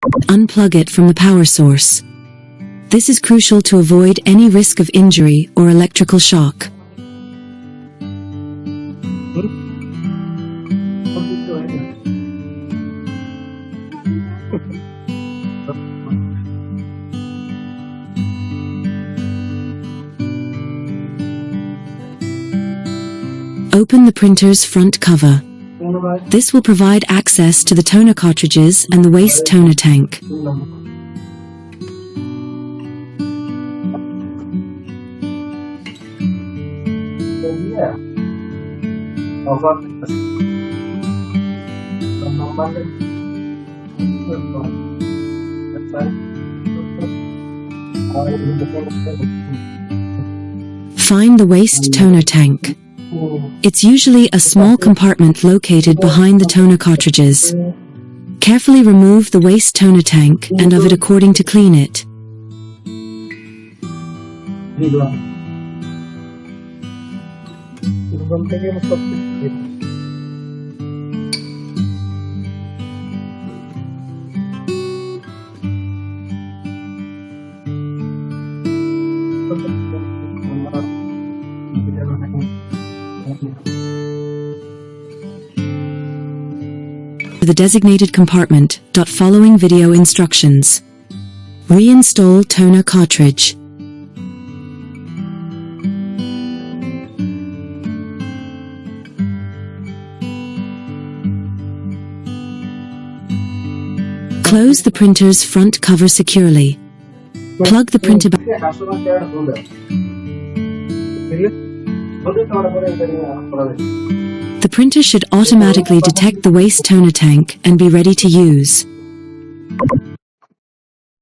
Unplug it from the power source. This is crucial to avoid any risk of injury or electrical shock. Open the printer's front cover. This will provide access to the toner cartridges and the waste toner tank. Find the waste toner tank. It's usually a small compartment located behind the toner cartridges. Carefully remove the waste toner tank and of it according to clean it. The designated compartment. Following video instructions. Reinstall toner cartridge. Close the printer's front cover securely. Plug the printer back. The printer should automatically detect the waste toner tank and be ready to use.